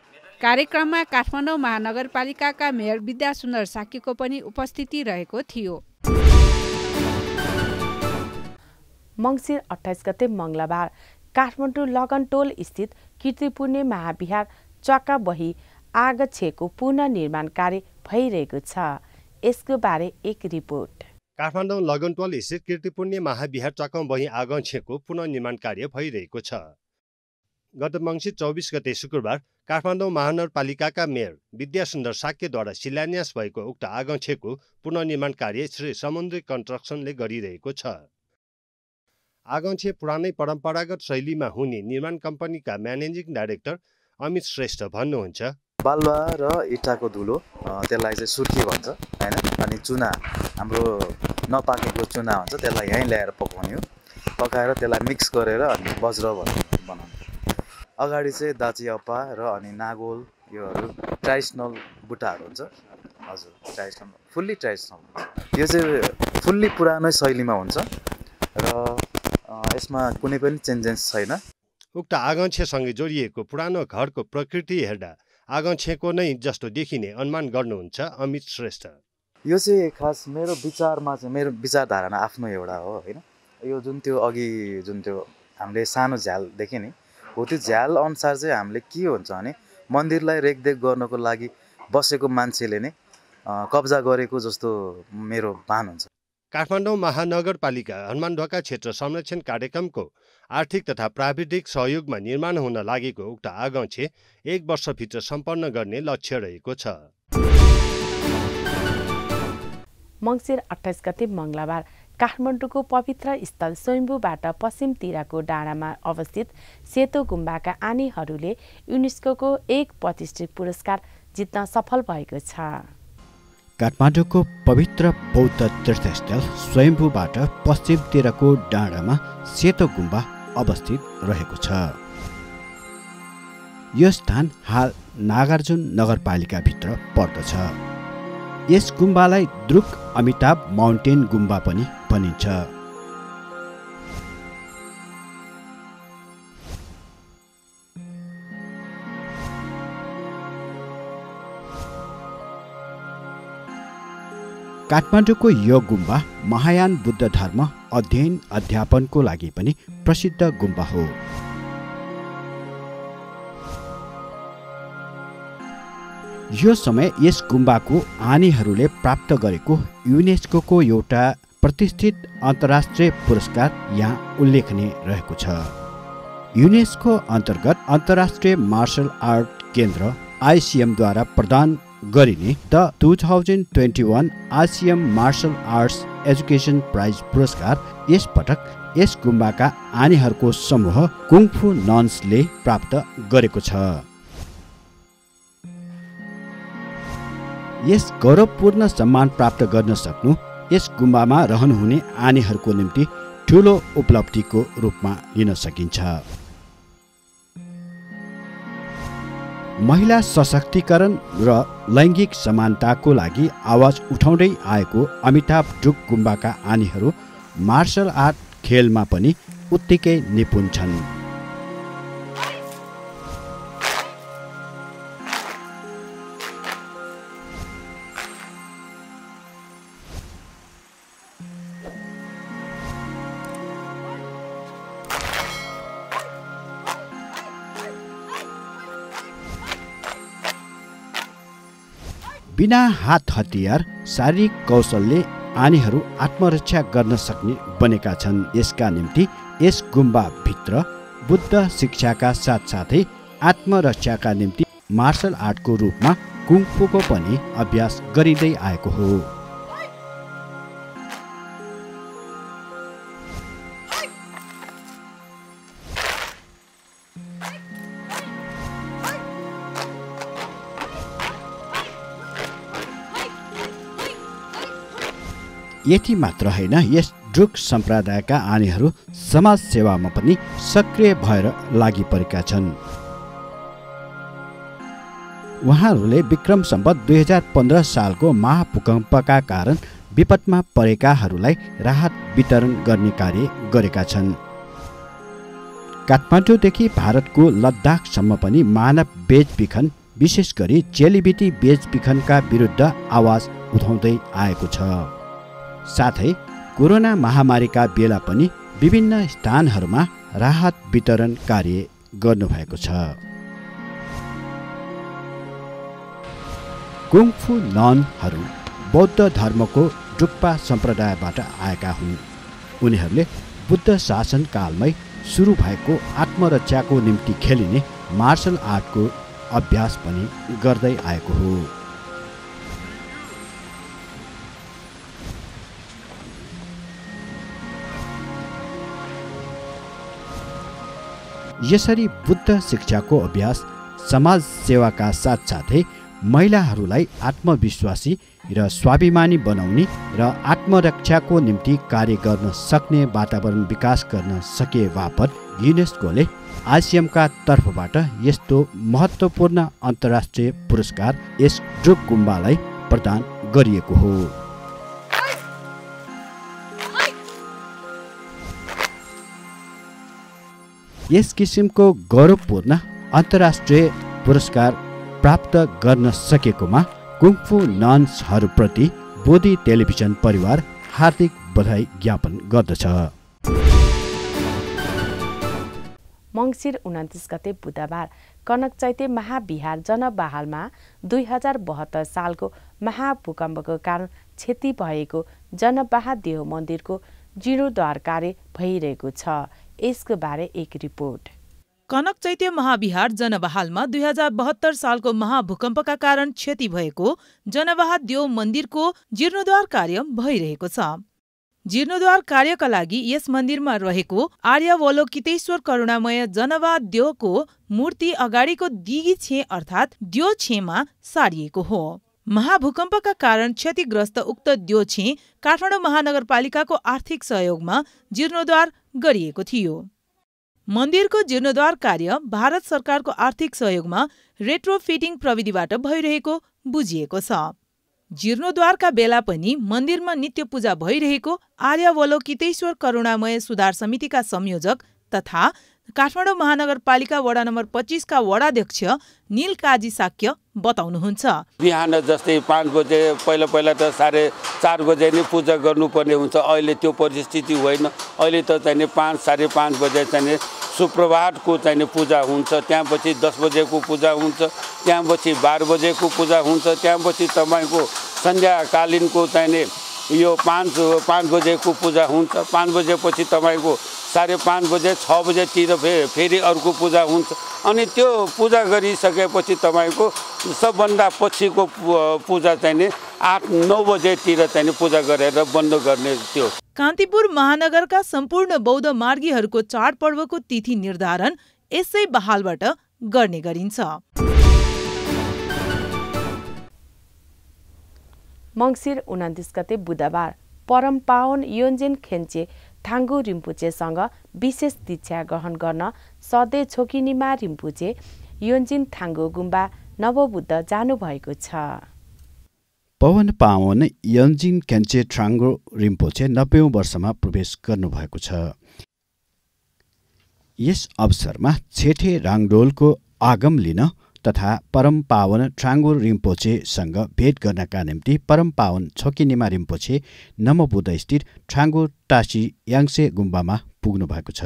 कार्यक्रममा काठमाडौँ महानगरपालिकाका मेयर विद्यासुन्दर शाक्यको पनि उपस्थिति रहेको थियो। मङ्सिर 28 गते मङ्गलबार काठमाडौँ लगनटोल स्थित कीर्तिपुण्य महाविहार चक्काबही आगछेको पुनर्निर्माण कार्य भइरहेको छ। यसको बारे एक रिपोर्ट। काठमाडौँ लगनटोल स्थित कीर्तिपुण्य महाविहार चक्काबही आगछेको पुनर्निर्माण कार्य भइरहेको छ। गत मङ्सिर 24 गते शुक्रबार काठमाडौँ महानगरपालिकाका मेयर विद्यासुन्दर शाक्यद्वारा शिलान्यास भएको उक्त आगछेको पुनर्निर्माण कार्य श्री समुद्री कन्स्ट्रक्सनले गरिरहेको छ। आगछे पुरानै परम्परागत शैलीमा हुने निर्माण कम्पनीका म्यानेजिङ डाइरेक्टर अमित श्रेष्ठ भन्नुहुन्छ, बालुवा र इँटाको धुलो त्यसलाई चाहिँ सुर्खी भन्छ हैन। अनि चुना, हाम्रो नपाकेको चुना हुन्छ, त्यसलाई यहीँ ल्याएर पकाउने हो। पकाएर त्यसलाई मिक्स गरेर अनि वज्र बनाउने। अगाडि चाहिँ दाचियाप्पा र अनि नागोल योहरू ट्रेडिसनल बुट्टाहरू हुन्छ। हजुर, ट्रेडिसनल, फुल्ली ट्रेडिसनल हुन्छ। यो चाहिँ फुल्ली पुरानो शैलीमा हुन्छ र यसमा कुनै पनि चेन्जेस छैन। उक्त आगछेसँगै जोडिएको पुरानो घरको प्रकृति हेर्दा आगछेको नै जस्तो देखिने अनुमान गर्नुहुन्छ अमित श्रेष्ठ। यो चाहिँ खास मेरो विचारमा चाहिँ मेरो विचारधारणा आफ्नो एउटा हो हैन। यो जुन त्यो अघि जुन त्यो हामीले सानो झ्याल देख्यो नि, हो त्यो झ्याल अनुसार चाहिँ हामीले के हुन्छ भने मन्दिरलाई रेखदेख गर्नको लागि बसेको मान्छेले नै कब्जा गरेको जस्तो मेरो भान हुन्छ। काठमाडौँ महानगरपालिका हनुमानढोका क्षेत्र संरक्षण कार्यक्रमको आर्थिक तथा प्राविधिक सहयोगमा निर्माण हुन लागेको उक्त आगछे 1 वर्षभित्र सम्पन्न गर्ने लक्ष्य रहेको छ। मङ्सिर 28 गते मङ्गलबार काठमाडौँको पवित्र स्थल स्वयम्भूबाट पश्चिमतिरको डाँडामा अवस्थित सेतो गुम्बाका आनीहरूले युनेस्कोको एक प्रतिष्ठित पुरस्कार जित्न सफल भएको छ। काठमाडौँको पवित्र बौद्ध तीर्थस्थल स्वयम्भूबाट पश्चिमतिरको डाँडामा सेतो गुम्बा अवस्थित रहेको छ। यो स्थान हाल नागार्जुन नगरपालिकाभित्र पर्दछ। यस गुम्बालाई द्रुक अमिताभ माउन्टेन गुम्बा पनि भनिन्छ। काठमाडौँको यो गुम्बा महायान बुद्ध धर्म अध्ययन अध्यापनको लागि पनि प्रसिद्ध गुम्बा हो। यो समय यस गुम्बाको आनीहरूले प्राप्त गरेको युनेस्कोको एउटा प्रतिष्ठित अन्तर्राष्ट्रिय पुरस्कार यहाँ उल्लेखनीय रहेको छ। युनेस्को अन्तर्गत अन्तर्राष्ट्रिय मार्शल आर्ट केन्द्र आइसिएमद्वारा प्रदान गरिने the 2021 ICM martial arts education prize पुरस्कार यस पटक यस गुम्बाका आनीहरूको समूह कुङफु नन्सले प्राप्त गरेको छ। यस गौरवपूर्ण सम्मान प्राप्त गर्न सक्नु यस गुम्बामा रहनुहुने आनीहरूको निम्ति ठूलो उपलब्धिको रूपमा लिन सकिन्छ। महिला सशक्तिकरण र लैङ्गिक समानताको लागि आवाज उठाउँदै आएको अमिताभ ढुक गुम्बाका आनीहरू मार्शल आर्ट खेलमा पनि उत्तिकै निपुण छन्। बिना हात हतियार शारीरिक कौशलले आनीहरू आत्मरक्षा गर्न सक्ने बनेका छन्। यसका निम्ति यस गुम्बाभित्र बुद्ध शिक्षाका साथसाथै आत्मरक्षाका निम्ति मार्शल आर्टको रूपमा कुङफूको पनि अभ्यास गरिँदै आएको हो। यति मात्र होइन, यस ड्रुक सम्प्रदायका आनीहरू समाज सेवामा पनि सक्रिय भएर लागि परेका छन्। उहाँहरूले विक्रम सम्वत 2015 सालको महाभूकम्पका कारण विपदमा परेकाहरूलाई राहत वितरण गर्ने कार्य गरेका छन्। काठमाडौँदेखि भारतको लद्दाखसम्म पनि मानव बेचबिखन, विशेष गरी चेलीबेटी बेचबिखनका विरुद्ध आवाज उठाउँदै आएको छ। साथै कोरोना महामारीका बेला पनि विभिन्न स्थानहरूमा राहत वितरण कार्य गर्नुभएको छ। कुङफू ननहरू बौद्ध धर्मको ड्रुक्पा सम्प्रदायबाट आएका हुन्। उनीहरूले बुद्ध शासनकालमै सुरु भएको आत्मरक्षाको निम्ति खेलिने मार्शल आर्टको अभ्यास पनि गर्दै आएको हो। यसरी बुद्ध शिक्षाको अभ्यास समाज सेवाका साथसाथै महिलाहरूलाई आत्मविश्वासी र स्वाभिमानी बनाउने र आत्मरक्षाको निम्ति कार्य गर्न सक्ने वातावरण विकास गर्न सके बापत युनेस्कोले आसियमका तर्फबाट यस्तो महत्त्वपूर्ण अन्तर्राष्ट्रिय पुरस्कार यस ड्रुक गुम्बालाई प्रदान गरिएको हो। यस किसिमको गौरवपूर्ण अन्तर्राष्ट्रिय पुरस्कार प्राप्त गर्न सकेकोमा कुङफू नन्सहरूप्रति बोधी टेलिभिजन परिवार हार्दिक बधाई ज्ञापन गर्दछ। मङ्सिर 29 गते बुधबार कनकचैते महाविहार जनबहालमा 2072 सालको महाभूकम्पको कारण क्षति भएको जनबहादेव मन्दिरको जीर्णोद्धार कार्य भइरहेको छ। यसको बारे एक रिपोर्ट। कनकचैत्य महाविहार जनबहालमा 2072 सालको महाभूकम्पका कारण क्षति भएको जनबहादेव मन्दिरको जीर्णोद्धार कार्य भइरहेको छ। जीर्णोद्धार कार्यका लागि यस मन्दिरमा रहेको आर्यावलोकितेश्वर करुणामय जनबहादेवको मूर्ति अगाडिको दिगी छे अर्थात् द्यो छेमा सारिएको हो। महाभूकम्पका कारण क्षतिग्रस्त उक्त द्यो छे काठमाडौँ महानगरपालिकाको आर्थिक सहयोगमा जीर्णोद्धार गरिएको थियो। मन्दिरको जीर्णोद्धार कार्य भारत सरकारको आर्थिक सहयोगमा रेट्रोफिटिङ प्रविधिबाट भइरहेको बुझिएको छ। जीर्णोद्धारका बेला पनि मन्दिरमा नित्य पूजा भइरहेको आर्यावलोकितेश्वर करुणामय सुधार समितिका संयोजक तथा काठमाडौँ महानगरपालिका वडा नम्बर 25 का वडाध्यक्ष नील काजी साक्य बताउनुहुन्छ। बिहान जस्तै 5 बजे पहिला त 4:30 बजे नै पूजा गर्नुपर्ने हुन्छ। अहिले त्यो परिस्थिति होइन। अहिले त चाहिँ 5, 5:30 बजे चाहिँ सुप्रभातको चाहिँ पूजा हुन्छ। त्यसपछि 10 बजेको पूजा हुन्छ। त्यसपछि 12 बजेको पूजा हुन्छ। त्यसपछि तपाईको सन्ध्याकालीनको चाहिँ यो 5 बजेको पूजा हुन्छ। 5 बजेपछि तपाईको 5:30 बजे 6 बजेतिर फेरि अर्को पूजा हुन्छ। अनि त्यो पूजा गरिसकेपछि तपाईको सबभन्दा पछिको पूजा चाहिँ 8-9 बजेतिर चाहिँ पूजा गरेर बन्द गर्ने थियो। कान्तिपुर महानगरका सम्पूर्ण बौद्ध मार्गीहरूको चाडपर्वको तिथि निर्धारण यसै बहालबाट गर्ने गरिन्छ। मङ्सिर 29 गते बुधबार परम पावन योन्जेन खेन्चे थाङ्गु रिम्पुचेसँग विशेष दीक्षा ग्रहण गर्न सधैँ छोकिनीमा रिम्पुचे योन्जिन थाङ्गु गुम्बा नवबुद्ध जानुभएको छ। पवन पावन योन्जिन खेन्चे थाङ्गु रिम्पोचे 90औं वर्षमा प्रवेश गर्नुभएको छ। यस अवसरमा छेठे राङडोलको आगम लिन तथा परम पावन थाङ्गु रिम्पोचेसँग भेट गर्नका निम्ति परम पावन छोकिनीमा रिम्पोचे नमोबुद्ध स्थित थाङ्गु टासी याङसे गुम्बामा पुग्नु भएको छ।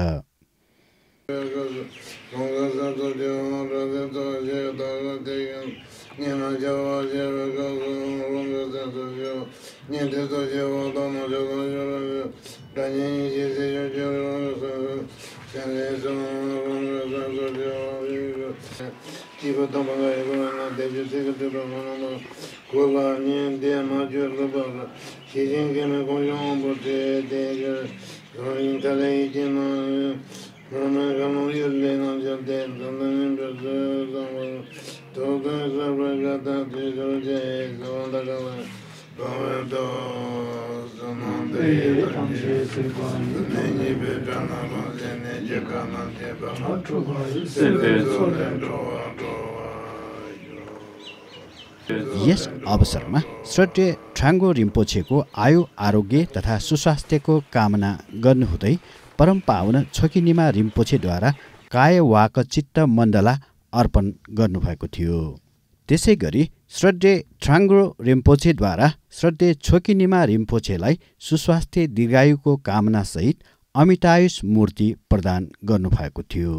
यस अवसरमा श्रद्धेय ट्राङ्गो रिम्पोछेको आयु आरोग्य तथा सुस्वास्थ्यको कामना गर्नुहुँदै परम पावन छोकिनिमा रिम्पोछेद्वारा कायवाक चित्त मण्डला अर्पण गर्नुभएको थियो। त्यसै गरी श्रद्धेय ट्राङ्गो रिम्पोछेद्वारा श्रद्धेय छोकिनिमा रिम्पोछेलाई सुस्वास्थ्य दीर्घायुको कामनासहित अमितायुष मूर्ति प्रदान गर्नुभएको थियो।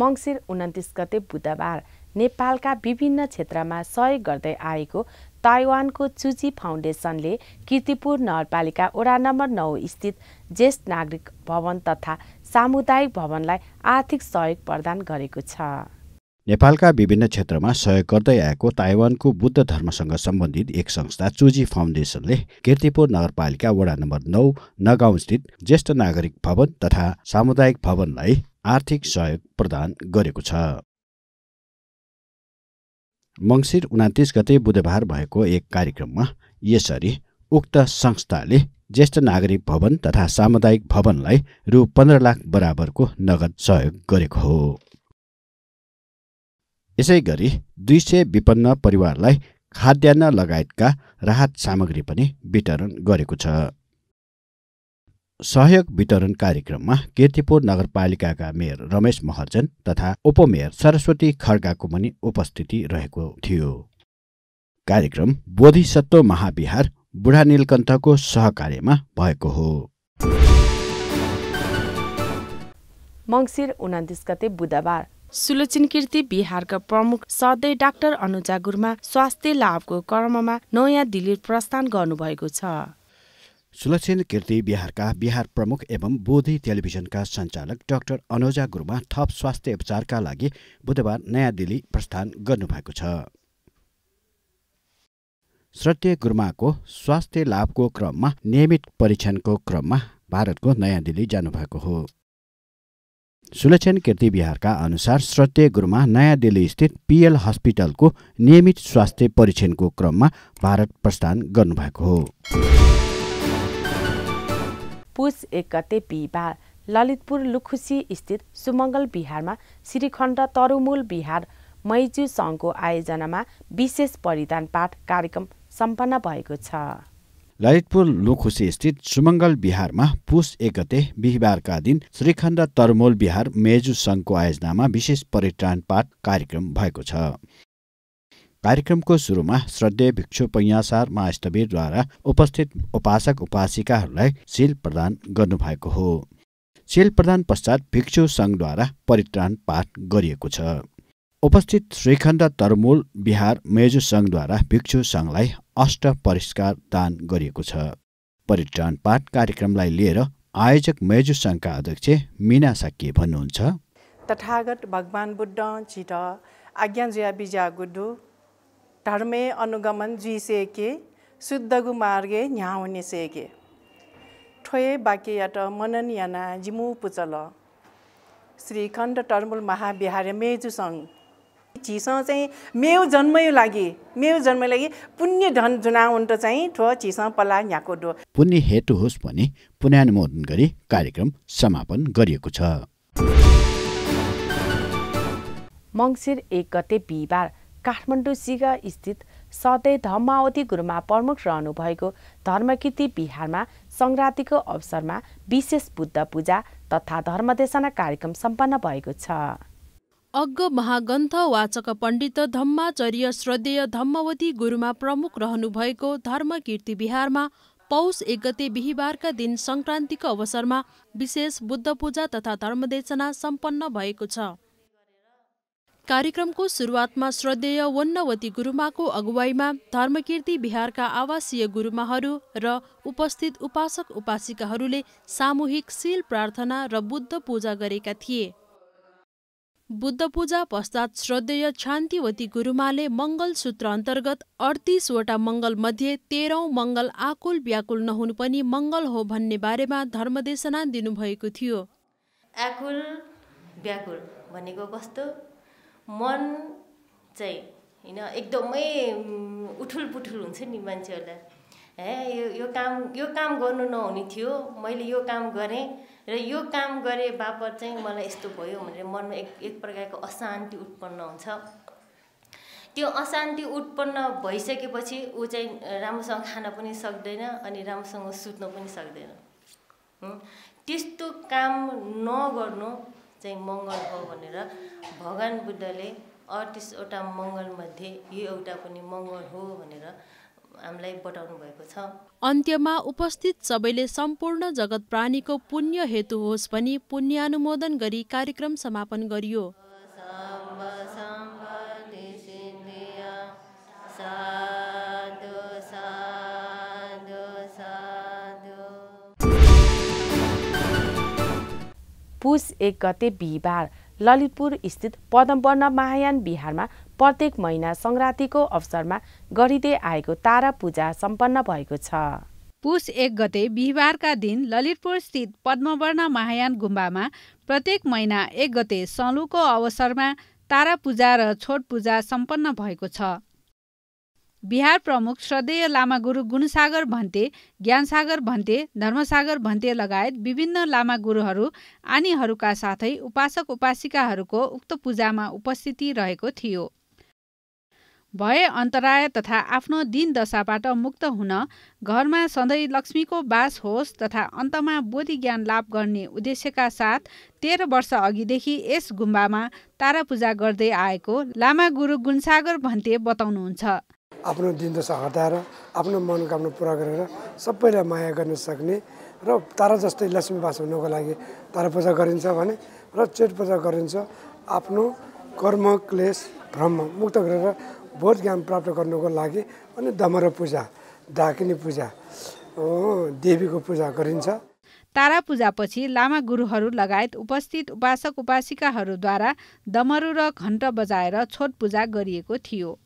मङ्सिर 29 गते बुधबार नेपालका विभिन्न क्षेत्रमा सहयोग गर्दै आएको ताइवानको चुजी फाउन्डेसनले कीर्तिपुर नगरपालिका वडा नम्बर 9 स्थित ज्येष्ठ नागरिक भवन तथा सामुदायिक भवनलाई आर्थिक सहयोग प्रदान गरेको छ। नेपालका विभिन्न क्षेत्रमा सहयोग गर्दै आएको ताइवानको बुद्ध धर्मसँग सम्बन्धित एक संस्था चुजी फाउन्डेसनले कीर्तिपुर नगरपालिका वडा नम्बर 9 नगाउँ स्थित ज्येष्ठ नागरिक भवन तथा सामुदायिक भवनलाई आर्थिक सहयोग प्रदान गरेको छ। मङ्सिर 29 गते बुधबार भएको एक कार्यक्रममा यसरी उक्त संस्थाले ज्येष्ठ नागरिक भवन तथा सामुदायिक भवनलाई रु 15 लाख बराबरको नगद सहयोग गरेको हो। यसै गरी 200 विपन्न परिवारलाई खाद्यान्न लगायतका राहत सामग्री पनि वितरण गरेको छ। सहयोग वितरण कार्यक्रममा कीर्तिपुर नगरपालिकाका मेयर रमेश महर्जन तथा उपमेयर सरस्वती खड्गाको पनि उपस्थिति रहेको थियो। कार्यक्रम बोधिसत्व महाविहार बुढा नीलकण्ठको सहकार्यमा भएको हो। मङ्सिर 29 गते बुधबार सुलोचन कीर्ति बिहारका प्रमुख सधैँ डाक्टर अनुजा गुरुमा स्वास्थ्य लाभको क्रममा नयाँ दिल्ली प्रस्थान गर्नुभएको छ। सुलक्षण कीर्ति बिहारका बिहार प्रमुख एवं बोधि टेलिभिजनका सञ्चालक डाक्टर अनुजा गुरुमा थप स्वास्थ्य उपचारका लागि बुधबार नयाँ दिल्ली प्रस्थान गर्नुभएको छ। श्रद्धेय गुरुमाको स्वास्थ्य लाभको क्रममा नियमित परीक्षणको क्रममा भारतको नयाँ दिल्ली जानुभएको हो। सुलक्षण कीर्ति बिहारका अनुसार श्रद्धेय गुरुमा नयाँ दिल्ली स्थित पीएल हस्पिटलको नियमित स्वास्थ्य परीक्षणको क्रममा भारत प्रस्थान गर्नुभएको हो। पुस 1 गते बिहिबार ललितपुर लुखुसी स्थित सुमङ्गल बिहारमा श्रीखण्ड तरुमूल बिहार मैजू सङ्घको आयोजनामा विशेष परिधान पाठ कार्यक्रम सम्पन्न भएको छ। ललितपुर लुखुसी स्थित सुमङ्गल बिहारमा पुस 1 गते बिहिबारका दिन श्रीखण्ड तरुमूल बिहार मेजू सङ्घको आयोजनामा विशेष परित्राण पाठ कार्यक्रम भएको छ। कार्यक्रमको सुरुमा श्रद्धेय भिक्षु पैयासार महास्तवीरद्वारा उपस्थित उपासक उपासिकाहरूलाई शील प्रदान गर्नुभएको हो। शील प्रदान पश्चात भिक्षु सङ्घद्वारा परित्राण पाठ गरिएको छ। उपस्थित श्रीखण्ड तरुमूल बिहार मेजू सङ्घद्वारा भिक्षु सङ्घलाई अष्ट परिष्कार दान गरिएको छ। परित्राण पाठ कार्यक्रमलाई लिएर आयोजक मेजू सङ्घका अध्यक्ष मीना साक्य भन्नुहुन्छ, तथागत भगवान बुद्ध छिट आज्ञा जया बिजा गुड्डु धर्मे अनुगमन जुइसेके शुद्धगु मार्गे न्याउने सेके ठोए बाकेयाट मनन याना जिमु पुचल श्रीखण्ड तरुमूल महाविहार मेजू सङ्घ चिसो चाहिँ मेउ जन्मयो लागि पुण्य धन जुनाउन्ट चाहिँ ठो चिसो पला न्याको डो पुण्य हेतु होस् भने पुण्यानुमोदन गरी कार्यक्रम समापन गरिएको छ। मङ्सिर 1 गते बिहिबार काठमाडौँ सिगा स्थित सधैँ धम्मावती गुरुमा प्रमुख रहनुभएको धर्मकीर्ति बिहारमा सङ्क्रान्तिको अवसरमा विशेष बुद्ध पूजा तथा धर्मदेशना कार्यक्रम सम्पन्न भएको छ। अग्ग महाग्रन्थ वाचक पण्डित धम्माचार्य श्रद्धेय धम्मावती गुरुमा प्रमुख रहनुभएको धर्मकीर्ति बिहारमा पौष 1 गते बिहिबारका दिन सङ्क्रान्तिको अवसरमा विशेष बुद्ध पूजा तथा धर्मदेशना सम्पन्न भएको छ। कार्यक्रमको सुरुवातमा श्रद्धेय वन्नवती गुरुमाको अगुवाईमा धर्मकीर्ति बिहारका आवासीय गुरुमाहरू र उपस्थित उपासक उपासिकाहरूले सामूहिक शील प्रार्थना र बुद्ध पूजा गरेका थिए। बुद्ध पूजा पश्चात श्रद्धेय शान्तिवती गुरुमाले मङ्गल सूत्र अन्तर्गत 38वटा मङ्गल मध्ये 13औं मङ्गल आकुल व्याकुल नहुनु पनि मङ्गल हो भन्ने बारेमा धर्मदेशना दिनुभएको थियो। आकुल व्याकुल भनेको कस्तो, मन चाहिँ हैन एकदमै उठुल पुठुल हुन्छ नि मान्छेहरूलाई, यो काम गर्नु नहुने थियो, मैले यो काम गरेँ र यो काम गरे बापत चाहिँ मलाई यस्तो भयो भनेर मनमा एक प्रकारको अशान्ति उत्पन्न हुन्छ। त्यो अशान्ति उत्पन्न भइसकेपछि ऊ चाहिँ राम्रोसँग खान पनि सक्दैन अनि राम्रोसँग सुत्न पनि सक्दैन। त्यस्तो काम नगर्नु चाहिँ मङ्गल हो भनेर भगवान बुद्धले 38वटा मङ्गल मध्ये यो एउटा पनि मङ्गल हो भनेर हामीलाई बताउनु भएको छ। अन्त्यमा उपस्थित सबैले सम्पूर्ण जगत प्राणीको पुण्य हेतु होस् भनी पुण्यानुमोदन गरी कार्यक्रम समापन गरियो। पुस 1 गते बिहिबार ललितपुर स्थित पद्मवर्ण महायान बिहारमा प्रत्येक महिना संक्रान्तिको अवसरमा गरिँदै आएको तारा पूजा सम्पन्न भएको छ। पुस 1 गते बिहिबारका दिन ललितपुर स्थित पद्मवर्ण महायान गुम्बामा प्रत्येक महिना 1 गते सलुको अवसरमा तारा पूजा र छोट पूजा सम्पन्न भएको छ। बिहार प्रमुख श्रद्धेय लामा गुरु गुणसागर भन्ते, ज्ञानसागर भन्ते, धर्मसागर भन्ते लगायत विभिन्न लामा गुरुहरू आनीहरूका साथै उपासक उपासिकाहरूको उक्त पूजामा उपस्थिति रहेको थियो। भय अन्तराय तथा आफ्नो दिन दशाबाट मुक्त हुन घरमा सधैँ लक्ष्मीको बास होस् तथा अन्तमा बोधि ज्ञान लाभ गर्ने उद्देश्यका साथ 13 वर्ष अघिदेखि यस गुम्बामा तारा पूजा गर्दै आएको लामा गुरु गुणसागर भन्ते बताउनुहुन्छ। आफ्नो दिन दशा हटाएर आफ्नो मनोकामना पुरा गरेर सबैलाई माया गर्न सक्ने र तारा जस्तै लक्ष्मी बास हुनको लागि तारा पूजा गरिन्छ भने र चेट पूजा गरिन्छ। आफ्नो कर्म क्लेश भ्रम मुक्त गरेर बोध ज्ञान प्राप्त गर्नको लागि अनि दमरा पूजा, डाकिनी पूजा, देवीको पूजा गरिन्छ। तारा पूजापछि लामा गुरुहरू लगायत उपस्थित उपासक उपासिकाहरूद्वारा दमरू र घण्ट बजाएर छोट पूजा गरिएको थियो।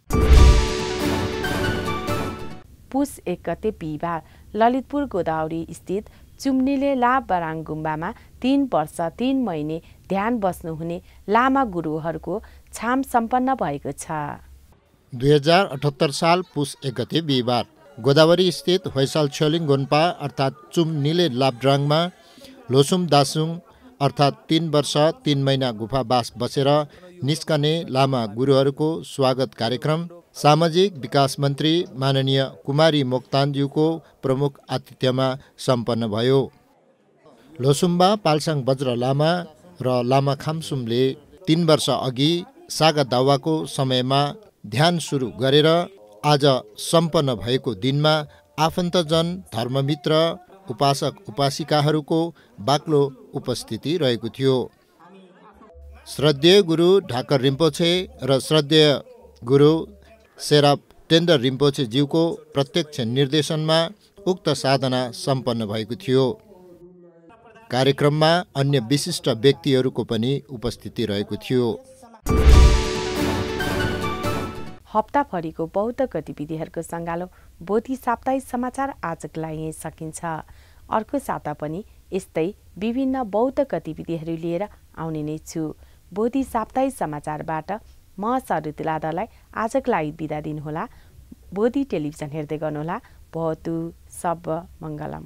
पुस 1 गते बिहिबार ललितपुर गोदावरी स्थित चुम्नीले लाबराङ गुम्बामा 3 वर्ष 3 महिने ध्यान बस्नुहुने लामा गुरुहरूको छाम सम्पन्न भएको छ। 2078 साल पुस 1 गते बिहिबार गोदावरी स्थित होइसाल छोलिङ गोन्पा अर्थात् चुम्नीले लाब्राङमा लोसुम दासुङ अर्थात् 3 वर्ष 3 महिना गुफावास बसेर निस्कने लामा गुरुहरूको स्वागत कार्यक्रम सामाजिक विकास मन्त्री माननीय कुमारी मोक्तानज्यूको प्रमुख आतिथ्यमा सम्पन्न भयो। लोसुम्बा पाल्साङ वज्र लामा र लामा खाम्सुमले 3 वर्ष अघि सागा दावाको समयमा ध्यान सुरु गरेर आज सम्पन्न भएको दिनमा आफन्तजन धर्ममित्र उपासक उपासिकाहरूको बाक्लो उपस्थिति रहेको थियो। श्रद्धेय गुरु ढाकर रिम्पोछे र श्रद्धेय गुरु सेराप टेन्डर रिम्पोछे ज्यूको प्रत्यक्ष निर्देशनमा उक्त साधना सम्पन्न भएको थियो। कार्यक्रममा अन्य विशिष्ट व्यक्तिहरूको पनि उपस्थिति रहेको थियो। हप्ताभरिको बौद्ध गतिविधिहरूको सङ्गालो बोधि साप्ताहिक समाचार आजको लागि यहीँ सकिन्छ। अर्को साता पनि यस्तै विभिन्न बौद्ध गतिविधिहरू लिएर आउने नै छु। बोधि साप्ताहिक समाचारबाट म सरुतिला दलाई आजको लागि बिदा दिनुहोला। बोधि टेलिभिजन हेर्दै गर्नुहोला। बहुत सब मङ्गलम।